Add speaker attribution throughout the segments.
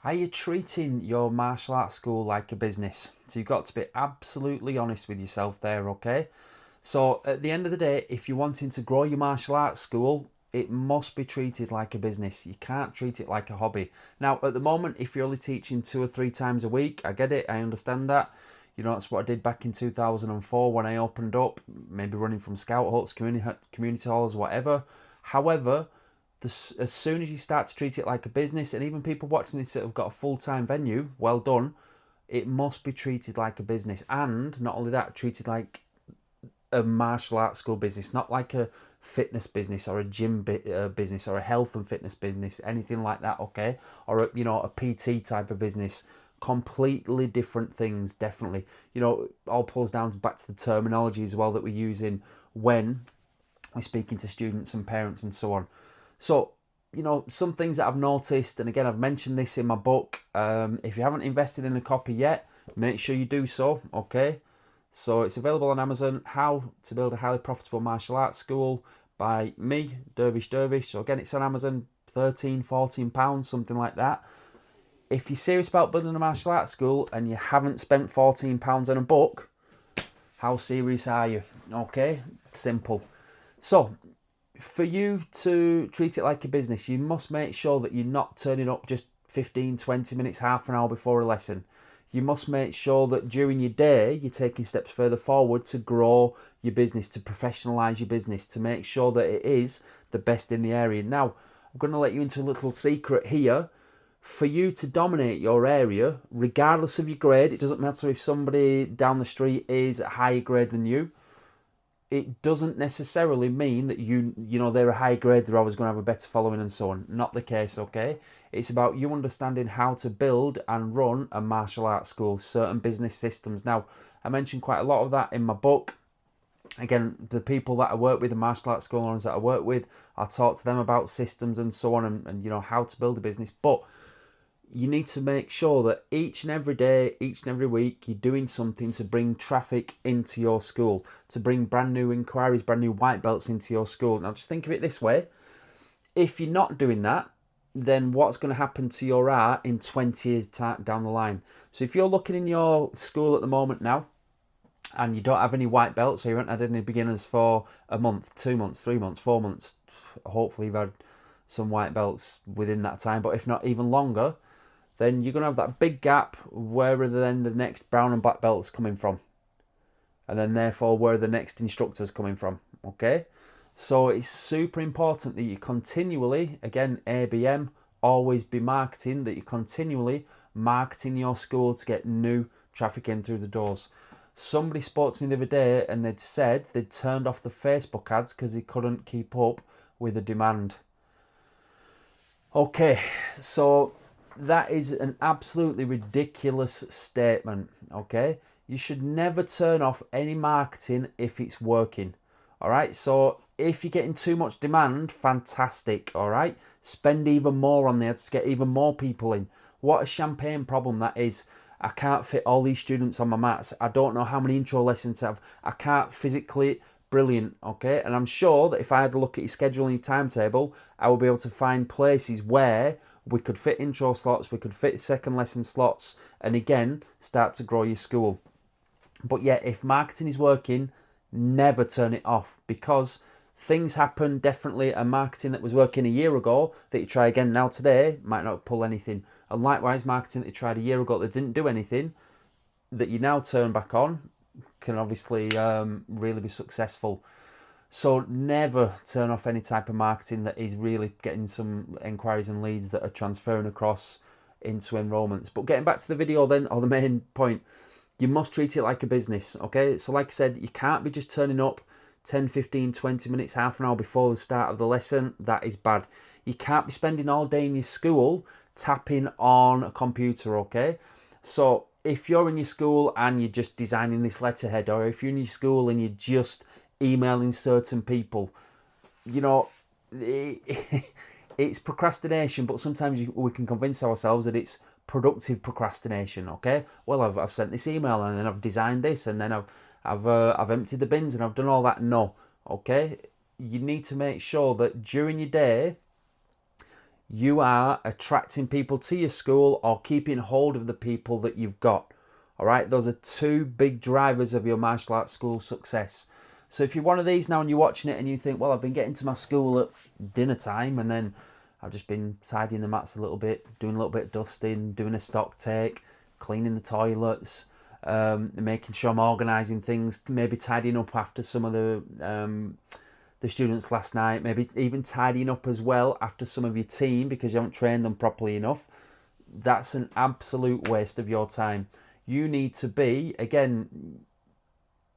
Speaker 1: Are you treating your martial arts school like a business? So you've got to be absolutely honest with yourself there, okay? So at the end of the day, if you're wanting to grow your martial arts school, it must be treated like a business. You can't treat it like a hobby. Now, at the moment, if you're only teaching 2 or 3 times a week, I get it, I understand that. You know, that's what I did back in 2004 when I opened up, maybe running from scout huts, community halls, whatever. However, as soon as you start to treat it like a business, and even people watching this that have got a full-time venue, well done, it must be treated like a business. And not only that, treated like a martial arts school business, not like a fitness business or a gym business or a health and fitness business, anything like that, okay? Or a PT type of business. Completely different things, definitely. All pulls down back to the terminology as well that we're using when we're speaking to students and parents and so on. So, some things that I've noticed, and again, I've mentioned this in my book. If you haven't invested in a copy yet, make sure you do so, okay? So it's available on Amazon, How to Build a Highly Profitable Martial Arts School by me, Dervish. So again, it's on Amazon, 13, £14, something like that. If you're serious about building a martial arts school and you haven't spent £14 on a book, how serious are you? Okay, simple. So, for you to treat it like a business, you must make sure that you're not turning up just 15, 20 minutes, half an hour before a lesson. You must make sure that during your day, you're taking steps further forward to grow your business, to professionalise your business, to make sure that it is the best in the area. Now, I'm going to let you into a little secret here. For you to dominate your area, regardless of your grade, it doesn't matter if somebody down the street is a higher grade than you, it doesn't necessarily mean that they're a high grade, they're always going to have a better following and so on. Not the case, okay? It's about you understanding how to build and run a martial arts school, certain business systems. Now, I mentioned quite a lot of that in my book. Again, the people that I work with, the martial arts school owners that I work with, I talk to them about systems and so on, and how to build a business. But you need to make sure that each and every day, each and every week, you're doing something to bring traffic into your school, to bring brand new inquiries, brand new white belts into your school. Now, just think of it this way. If you're not doing that, then what's going to happen to your art in 20 years down the line? So if you're looking in your school at the moment now, and you don't have any white belts, so you haven't had any beginners for a month, 2 months, 3 months, 4 months, hopefully you've had some white belts within that time, but if not even longer, then you're going to have that big gap where then the next brown and black belt's coming from. And then therefore where the next instructor's coming from. Okay? So it's super important that you continually, again, ABM, always be marketing, that you continually marketing your school to get new traffic in through the doors. Somebody spoke to me the other day and they'd said they'd turned off the Facebook ads because they couldn't keep up with the demand. Okay, so that is an absolutely ridiculous statement, okay? You should never turn off any marketing if it's working, all right? So if you're getting too much demand, fantastic, all right? Spend even more on the ads to get even more people in. What a champagne problem that is. I can't fit all these students on my mats. I don't know how many intro lessons I have. I can't physically. Brilliant, okay? And I'm sure that if I had a look at your schedule and your timetable, I will be able to find places where we could fit intro slots, we could fit second lesson slots, and again, start to grow your school. But yeah, if marketing is working, never turn it off, because things happen. Definitely a marketing that was working a year ago that you try again now today might not pull anything. And likewise, marketing that you tried a year ago that didn't do anything, that you now turn back on, can obviously really be successful. So never turn off any type of marketing that is really getting some inquiries and leads that are transferring across into enrollments. But getting back to the video then, or the main point, you must treat it like a business, okay? So like I said, you can't be just turning up 10, 15, 20 minutes, half an hour before the start of the lesson. That is bad. You can't be spending all day in your school tapping on a computer, okay? So if you're in your school and you're just designing this letterhead, or if you're in your school and you're just emailing certain people, it's procrastination, but sometimes we can convince ourselves that it's productive procrastination, okay? Well, I've sent this email and then I've designed this and then I've emptied the bins and I've done all that. No, okay? You need to make sure that during your day, You are attracting people to your school or keeping hold of the people that you've got. All right, those are two big drivers of your martial arts school success. So if you're one of these now and you're watching it and you think, well, I've been getting to my school at dinner time and then I've just been tidying the mats a little bit, doing a little bit of dusting, doing a stock take, cleaning the toilets, making sure I'm organising things, maybe tidying up after some of the students last night, maybe even tidying up as well after some of your team because you haven't trained them properly enough. That's an absolute waste of your time. You need to be, again,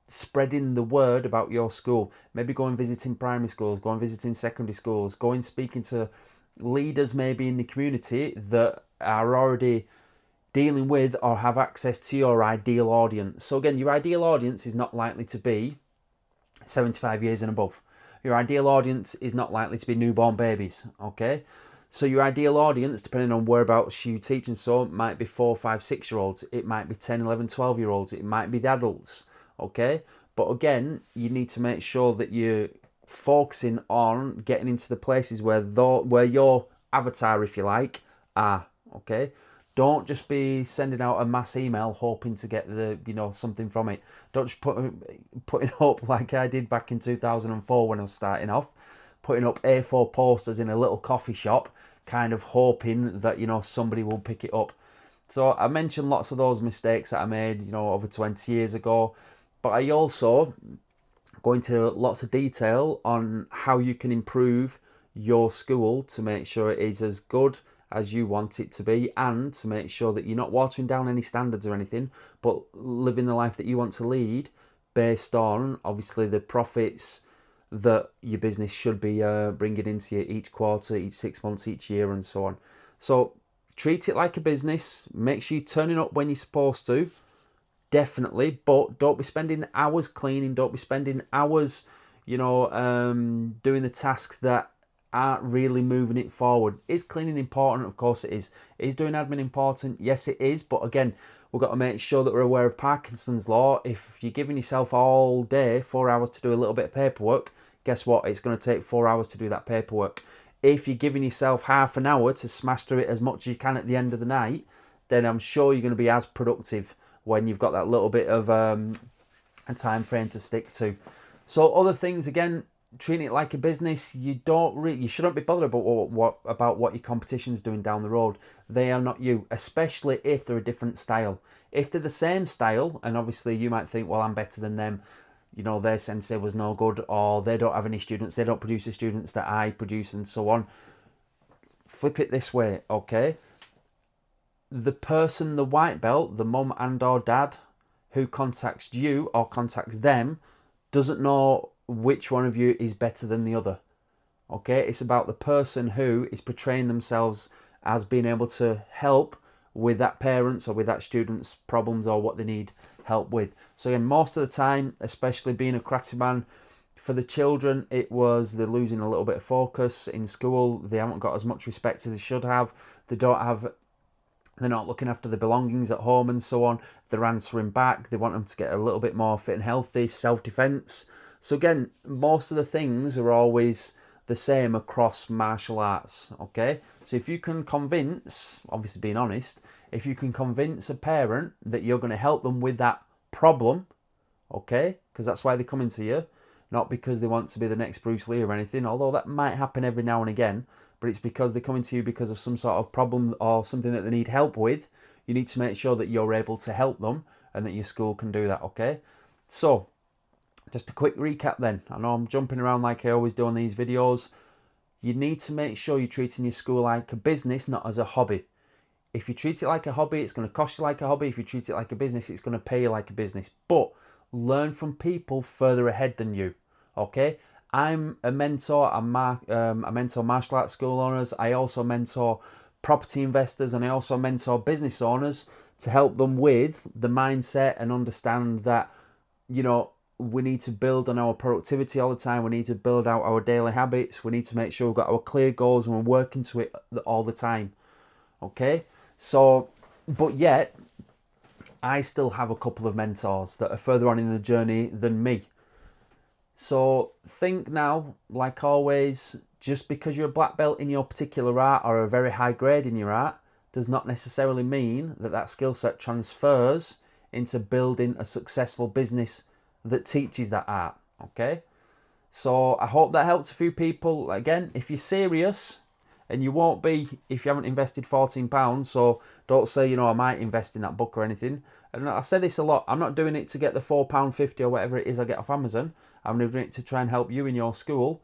Speaker 1: spreading the word about your school. Maybe going visiting primary schools, going visiting secondary schools, going speaking to leaders maybe in the community that are already dealing with or have access to your ideal audience. So again, your ideal audience is not likely to be 75 years and above. Your ideal audience is not likely to be newborn babies, okay? So your ideal audience, depending on whereabouts you teach and so, might be 4, 5, 6-year-olds. It might be 10, 11, 12-year-olds. It might be the adults, okay? But again, you need to make sure that you're focusing on getting into the places where your avatar, if you like, are, okay? Don't just be sending out a mass email hoping to get something from it. Don't just putting up like I did back in 2004 when I was starting off, putting up A4 posters in a little coffee shop, kind of hoping that somebody will pick it up. So I mentioned lots of those mistakes that I made over 20 years ago, but I also go into lots of detail on how you can improve your school to make sure it is as good as you want it to be, and to make sure that you're not watering down any standards or anything, but living the life that you want to lead based on obviously the profits that your business should be bringing into you each quarter, each 6 months, each year, and so on. So treat it like a business. Make sure you're turning up when you're supposed to, definitely, but don't be spending hours cleaning. Don't be spending hours doing the tasks that aren't really moving it forward. Is cleaning important? Of course it is. Is doing admin important? Yes it is, but again, we've got to make sure that we're aware of Parkinson's law. If you're giving yourself all day 4 hours to do a little bit of paperwork, guess what? It's going to take 4 hours to do that paperwork. If you're giving yourself half an hour to smash through it as much as you can at the end of the night, then I'm sure you're going to be as productive when you've got that little bit of a time frame to stick to. So other things, again, treating it like a business. You shouldn't be bothered about what your competition's doing down the road. They are not you, especially if they're a different style. If they're the same style, and obviously you might think, well, I'm better than them, their sensei was no good, or they don't have any students, they don't produce the students that I produce, and so on. Flip it this way, okay? The person, the white belt, the mum and or dad who contacts you or contacts them doesn't know which one of you is better than the other. Okay, it's about the person who is portraying themselves as being able to help with that parent's or with that student's problems or what they need help with. So again, most of the time, especially being a karate man, for the children, it was they're losing a little bit of focus in school. They haven't got as much respect as they should have. They're not looking after the belongings at home and so on. They're answering back. They want them to get a little bit more fit and healthy, self-defense. So again, most of the things are always the same across martial arts, okay? So if you can convince, obviously being honest, if you can convince a parent that you're going to help them with that problem, okay? Because that's why they're coming to you, not because they want to be the next Bruce Lee or anything, although that might happen every now and again, but it's because they're coming to you because of some sort of problem or something that they need help with. You need to make sure that you're able to help them and that your school can do that, okay? So, just a quick recap then. I know I'm jumping around like I always do on these videos. You need to make sure you're treating your school like a business, not as a hobby. If you treat it like a hobby, it's going to cost you like a hobby. If you treat it like a business, it's going to pay you like a business. But learn from people further ahead than you, okay? I'm a mentor. I mentor martial arts school owners. I also mentor property investors, and I also mentor business owners to help them with the mindset and understand that, we need to build on our productivity all the time. We need to build out our daily habits. We need to make sure we've got our clear goals and we're working to it all the time. Okay? So, but yet, I still have a couple of mentors that are further on in the journey than me. So think now, like always, just because you're a black belt in your particular art or a very high grade in your art does not necessarily mean that that skill set transfers into building a successful business that teaches that art. Okay, so I hope that helps a few people. Again, if you're serious, and you won't be if you haven't invested £14, so don't say, I might invest in that book or anything. And I say this a lot, I'm not doing it to get the £4.50 or whatever it is I get off Amazon. I'm doing it to try and help you in your school.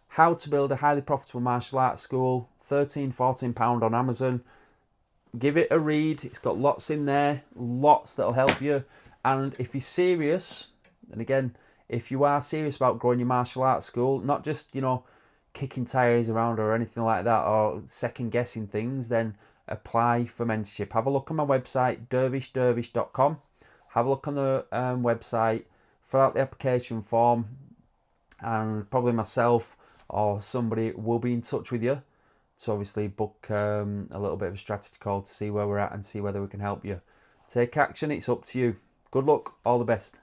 Speaker 1: How to build a highly profitable martial arts school, £13-14 on Amazon. Give it a read, it's got lots in there, lots that'll help you. And if you're serious, and again, if you are serious about growing your martial arts school, not just, kicking tires around or anything like that, or second guessing things, then apply for mentorship. Have a look on my website, dervishdervish.com. Have a look on the website, fill out the application form, and probably myself or somebody will be in touch with you to obviously book a little bit of a strategy call to see where we're at and see whether we can help you. Take action, it's up to you. Good luck, all the best.